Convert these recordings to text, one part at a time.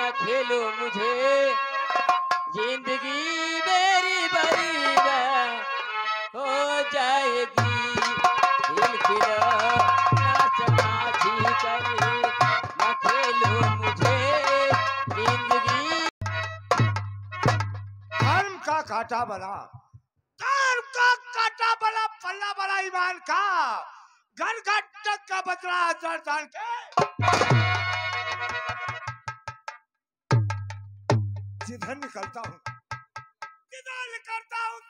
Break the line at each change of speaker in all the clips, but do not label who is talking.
ना खेलो मुझे, जिंदगी मेरी बर्बाद हो जाएगी। दिल खिला नाच नाची करे, ना खेलो मुझे जिंदगी।
धर्म का काटा बना, धर्म का काटा बना, पल्ला बना ईमान का, घर घटक का बदला जान के। जिधर निकलता हूँ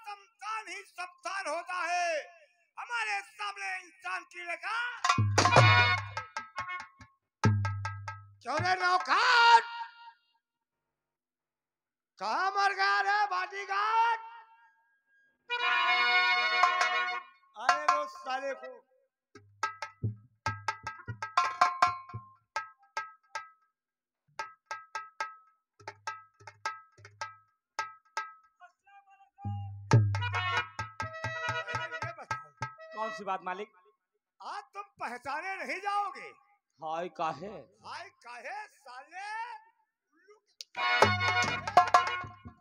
समसान ही समसान होता है। हमारे सामने इंसान की लगा चौरे नौखाट कहाँ मर गया रे बॉडीगार्ड? अरे वो साले को
कौन सी बात मालिक?
आज तुम पहचाने नहीं जाओगे।
हाय काहे?
हाय काहे साले?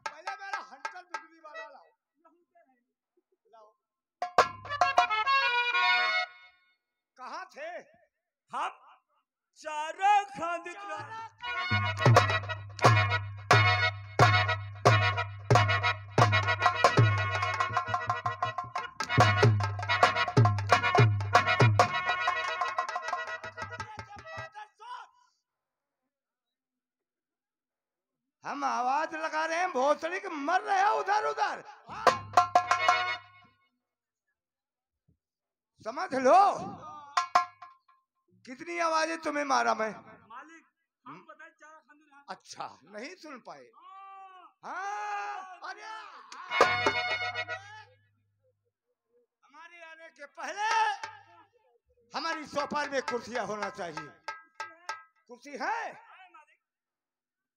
पहले मेरा हंटर बिजली वाला लाओ। लाओ। कहाँ थे
हम? चारा खाने
हम आवाज लगा रहे हैं भोसड़ी के, मर रहे हैं उधर उधर। समझ लो कितनी आवाजें तुम्हें मारा मैं।
मालिक हम बताए चारा खाने।
अच्छा नहीं सुन पाए। हाँ अरे हमारे आने के पहले हमारी चौपाल में कुर्सियां होना चाहिए। कुर्सी है?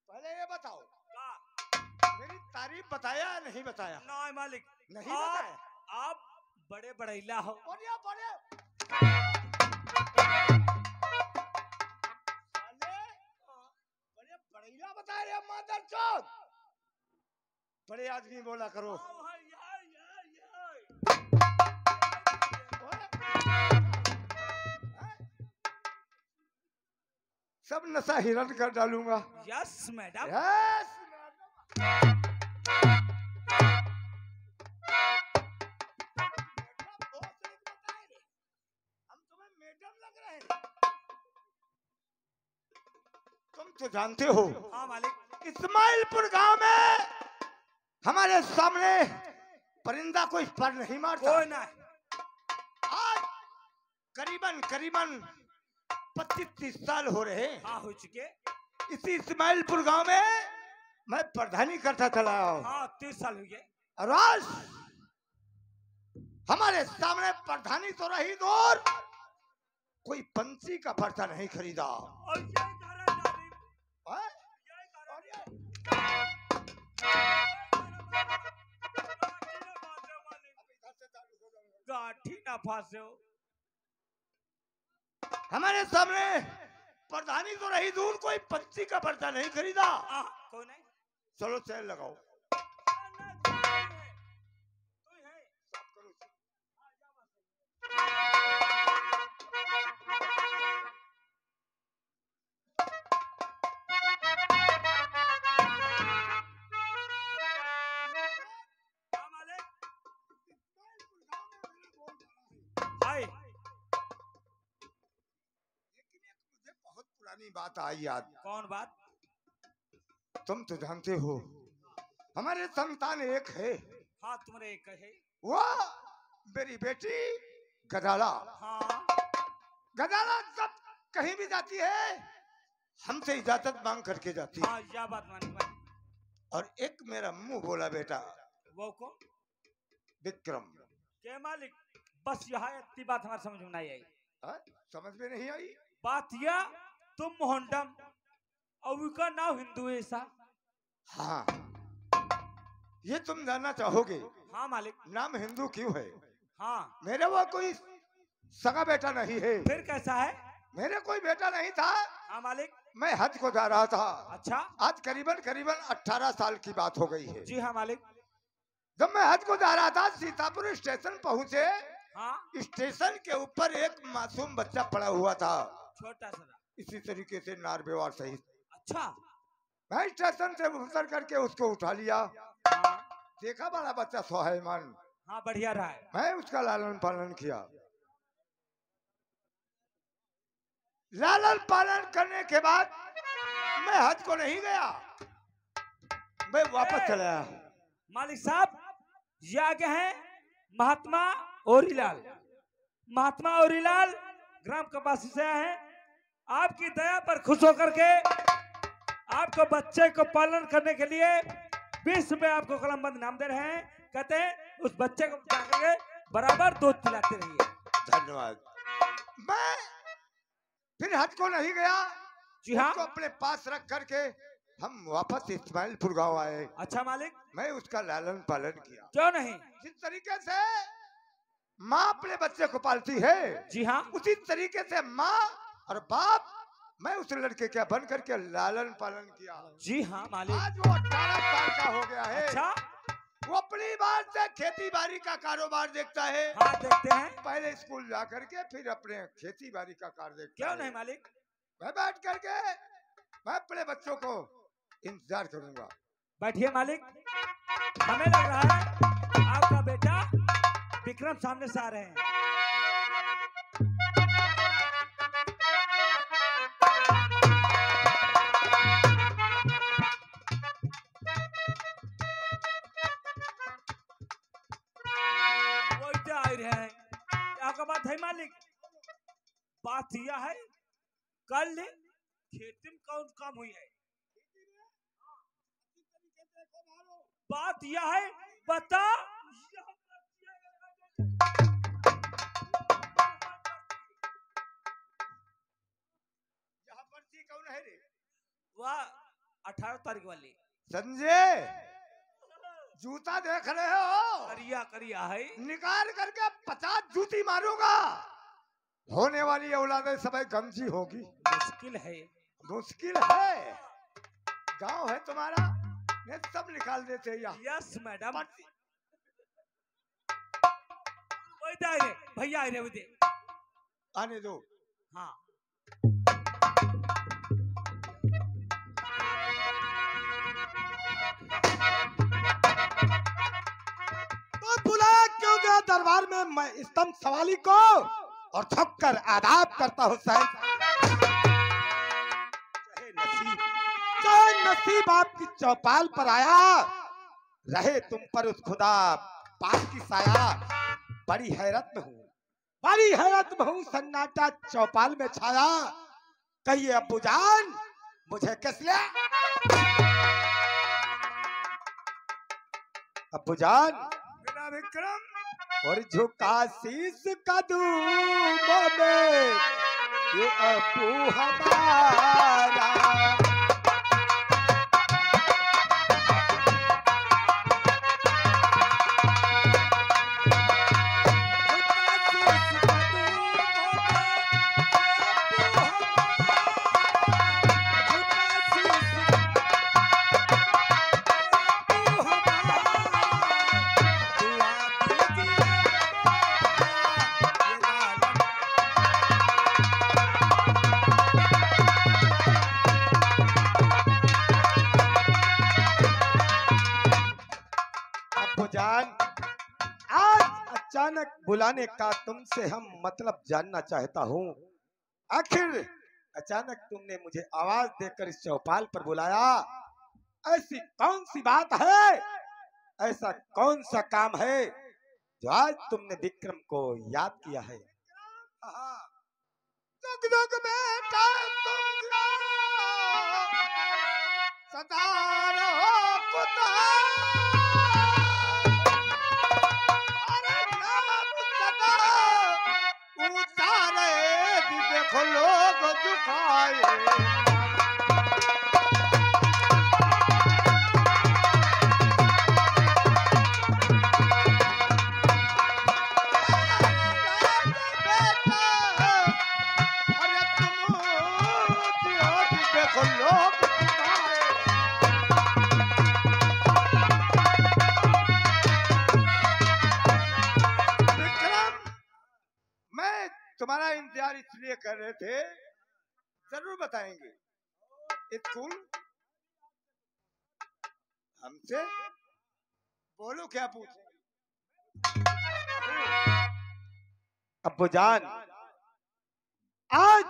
पहले ये बताओ मेरी तारीफ बताया नहीं बताया?
नहीं मालिक
नहीं बताया।
आप बड़े बड़ैला हो।
बड़े बड़े बड़ैया बता रहे मादर चौथ। बड़े आदमी बोला करो। सब नशा हिरण कर डालूंगा।
Yes madam.
यस हम तुम्हें मैडम लग रहे हैं। तुम तो जानते हो।
हाँ मालिक।
इस्माइलपुर गांव में हमारे सामने परिंदा कोई पर नहीं मारता।
कोई नहीं।
आज करीबन करीबन 25-30 साल हो रहे हैं।
हाँ हो चुके।
इसी इस्माइलपुर गांव में मैं प्रधानी करता चला हूँ।
हाँ 30 साल हो गए।
और आज हमारे सामने प्रधानी तो रही दूर, कोई पंछी का पर्चा नहीं खरीदा।
गाठी ना फांसे।
हमारे सामने प्रधानी तो रही दूर, कोई पंछी का पर्चा नहीं खरीदा।
कोई नहीं।
चलो सेल लगाओ। बात आई याद।
कौन बात?
तुम तो जानते हो हमारे संतान एक है।
हाँ तुम्हारे एक है।
वो मेरी बेटी गदाला।
हाँ
गदाला जब कहीं भी जाती है हमसे इजाजत मांग करके जाती है।
हाँ यह बात मानी।
और एक मेरा मुंह बोला बेटा।
वो कौन?
विक्रम।
क्या मालिक? बस यहाँ इतनी बात हमारे समझ में नहीं आई।
समझ में नहीं आई
बात यह तुम मोहनडम और उसका नाम हिंदू है ऐसा।
हाँ ये तुम जानना चाहोगे।
हाँ मालिक।
नाम हिंदू क्यों है?
हाँ
मेरे वो कोई सगा बेटा नहीं है।
फिर कैसा है?
मेरे कोई बेटा नहीं था।
हाँ मालिक।
मैं हज को जा रहा था।
अच्छा।
आज करीबन करीबन 18 साल की बात हो गई है।
जी हाँ मालिक।
जब मैं हज को जा रहा था, सीतापुर स्टेशन पहुंचे।
हाँ।
स्टेशन के ऊपर एक मासूम बच्चा पड़ा हुआ था,
छोटा सा।
इसी तरीके से नार व्यवहार सहित।
अच्छा।
मैं स्टेशन से उतर करके उसको उठा लिया।
हाँ।
देखा बड़ा बच्चा सोहेमान।
हाँ बढ़िया रहा है।
मैं उसका लालन पालन किया। लालन पालन करने के बाद मैं हज को नहीं गया, मैं वापस चला आया।
मालिक साहब, ये आगे हैं महात्मा ओरीलाल। महात्मा ओरीलाल ग्राम कपासी से आए हैं। आपकी दया पर खुश होकर के आपको बच्चे को पालन करने के लिए 20 रुपए आपको कलमबंद इनाम दे रहे हैं। कहते हैं उस बच्चे को जाकर बराबर दूध पिलाते रहिए।
धन्यवाद। मैं फिर हज को नहीं गया।
जी हाँ।
उसको अपने पास रख करके हम वापस इस्माइलपुर गांव आए।
अच्छा मालिक।
मैं उसका लालन पालन किया।
क्यों नहीं।
जिस तरीके से माँ अपने बच्चे को पालती है,
जी हाँ,
उसी तरीके से माँ और बाप मैं उस लड़के का बन करके लालन पालन किया।
जी हाँ मालिक।
आज वो 18 साल का हो गया है।
अच्छा।
वो अपनी बात से खेती बाड़ी का कारोबार देखता है।
हाँ देखते हैं।
पहले स्कूल जा करके फिर अपने खेती बाड़ी का कार्य देखता
क्यों
है।
नहीं मालिक।
मैं बैठ करके मैं अपने बच्चों को इंतजार करूंगा।
बैठिए मालिक। हमें लग रहा है आपका बेटा विक्रम सामने से आ रहे हैं। वो इधर आ रहे हैं। क्या का बात है मालिक। बात यह है कल खेती में कौन काम हुई है। बात यह है बता।
कौन है रे?
वह 18 तारीख वाली।
संजय, जूता देख रहे हो?
करिया करिया है।
निकाल करके 50 जूती मारूंगा। होने वाली औलादे सब गंजी होगी।
मुश्किल है।
मुश्किल है। गांव है तुम्हारा, ने सब निकाल देते हैं।
Yes madam. भैया आए रे
आने दो।
हाँ।
तो बुलाया क्यों गया दरबार में? मैं स्तंभ सवाली को और थककर आदाब करता हूँ साहब। चाहे नसीब आपकी चौपाल पर आया, रहे तुम पर उस खुदा पाक की साया। बड़ी हैरत में हूँ, बड़ी हैरत में हूँ। सन्नाटा चौपाल में छाया। कहिए अब्बू जान मुझे किस लिए? अब्बू जान
मेरा विक्रम
और झुका शीश कदमों में ये अब्बू हमारा। जान, आज अचानक बुलाने का तुमसे हम मतलब जानना चाहता हूँ। आखिर अचानक तुमने मुझे आवाज देकर इस चौपाल पर बुलाया। ऐसी कौन सी बात है, ऐसा कौन सा काम है जो आज तुमने विक्रम को याद किया है?
दुख दुख बेटा तुम सदा रहो कुता। देखो लोग झुकाए। लोग विक्रम, मैं तुम्हारा इंतजार इसलिए कर रहे थे, जरूर बताएंगे। स्कूल हमसे बोलो क्या पूछे।
अब्बूजान, आज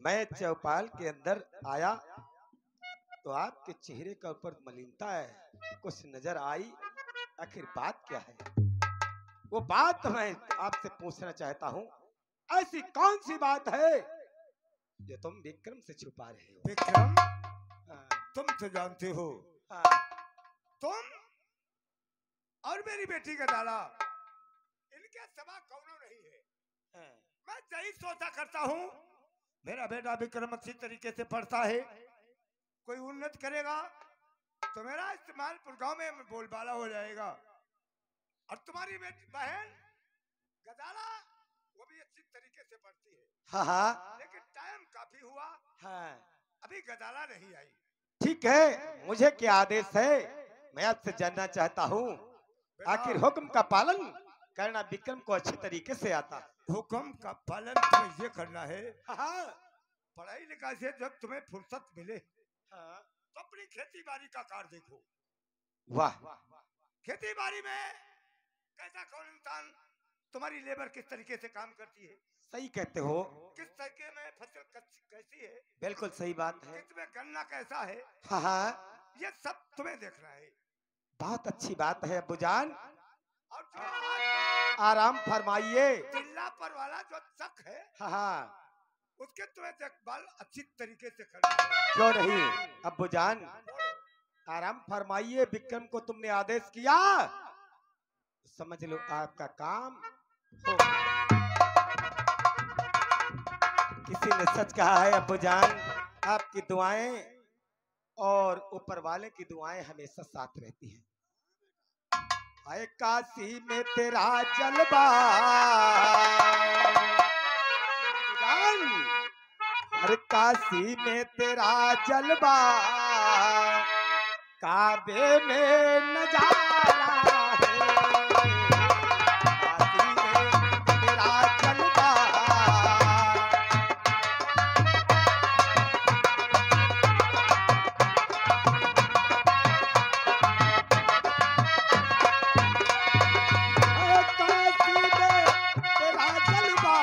मैं चौपाल के अंदर आया तो आपके चेहरे का ऊपर मलिनता है, कुछ नजर आई। आखिर बात क्या है? वो बात मैं आपसे पूछना चाहता हूँ। ऐसी कौन सी बात है जो तुम विक्रम से छुपा रहे हो?
विक्रम,
हाँ,
तुम तो जानते हो,
हाँ,
तुम और मेरी बेटी का डाला इनके सवा कौनो नहीं है।
हाँ।
मैं यही सोचा करता हूँ, मेरा बेटा विक्रम अच्छी तरीके से पढ़ता है, कोई उन्नत करेगा तो मेरा इस्तेमालपुर गांव में बोलबाला हो जाएगा। और तुम्हारी बेटी बहन गदाला, वो भी अच्छी तरीके से पढ़ती है।
हाँ, हाँ,
लेकिन टाइम काफी हुआ,
हाँ।
अभी गदाला नहीं आई।
ठीक है, मुझे क्या आदेश है? मैं आपसे जानना चाहता हूँ। आखिर हुक्म का पालन करना विक्रम को अच्छे तरीके से आता है।
हुक्म का पालन तुम्हें ये करना है,
हाँ,
पढ़ाई लिखाई से जब तुम्हें फुर्सत मिले
हाँ।
तो अपनी खेती बाड़ी का कार देखो।
वाह,
खेती बाड़ी में कैसा कौन इंसान, तुम्हारी लेबर किस तरीके से काम करती है,
सही कहते हो।
किस तरीके में फसल कैसी है,
बिल्कुल सही बात है।
किस में गन्ना कैसा है,
हाँ, हाँ,
ये सब तुम्हें देखना है।
बहुत अच्छी बात है अब्बूजान।
और जो आज
आराम फरमाइए।
जिला पर वाला जो चक है,
हाँ, हाँ,
उसके तुम्हें देखभाल अच्छी तरीके से करना है।
क्यों नहीं अब्बूजान, आराम फरमाइए। विक्रम को तुमने आदेश किया, समझ लो आपका काम हो। किसी ने सच कहा है अब्बूजान, आपकी दुआएं और ऊपर वाले की दुआएं हमेशा साथ रहती हैं। आए काशी में तेरा जलवा, अरे काशी में तेरा जलवा, काबे में नजारा है, काशी में तेरा जलवा। काशी में तेरा जलवा,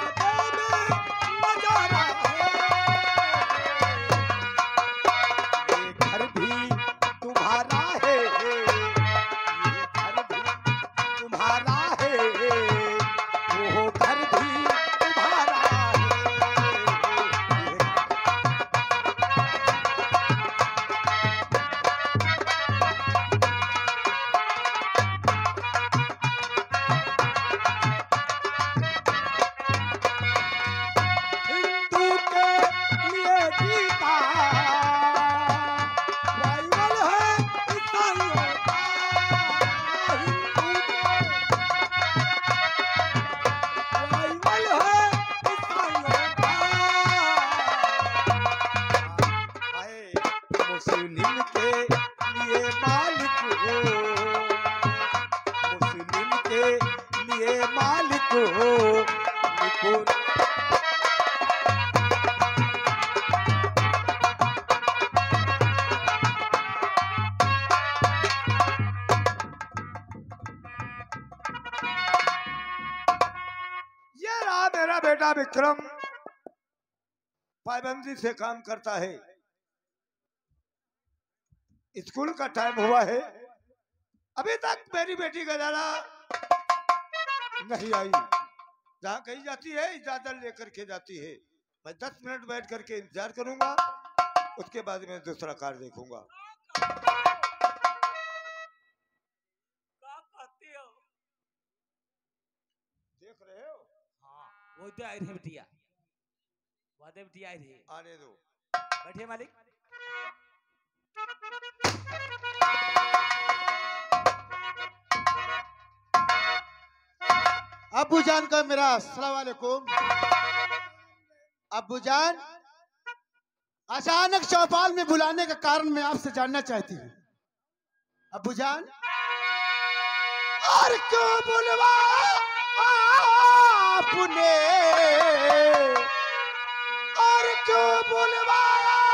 काबे में नजारा है, ये घर भी तुम्हारा है, ये घर भी तुम्हारा है, वो घर भी तुम्हारा है। हिंदू के लिए गीता बाइबल है ईसाइयों का, हिंदू के बाइबल है ईसाइयों का। हाय मुस्लिम के लिए मालिक हो, मुस्लिम के लिए मालिक हो, निपुण
ये रहा मेरा बेटा विक्रम, पाबंदी से काम करता है। स्कूल का टाइम हुआ है, अभी तक मेरी बेटी गदाला नहीं आई। जहाँ कहीं जाती है इजाजत लेकर के जाती है। मैं 10 मिनट बैठ करके इंतजार करूंगा, उसके बाद मैं दूसरा कार देखूंगा। देख रहे हो?
वो तो आई रहे बिटिया, वादे बिटिया आई रही।
आने दो।
बैठिए मालिक।
अब्बूजान का मेरा अस्सलाम वालेकुम। अब्बूजान, अचानक चौपाल में बुलाने का कारण मैं आपसे जानना चाहती हूँ। अब्बूजान, और क्यों बुलवाया आपने, और क्यों बुलवाया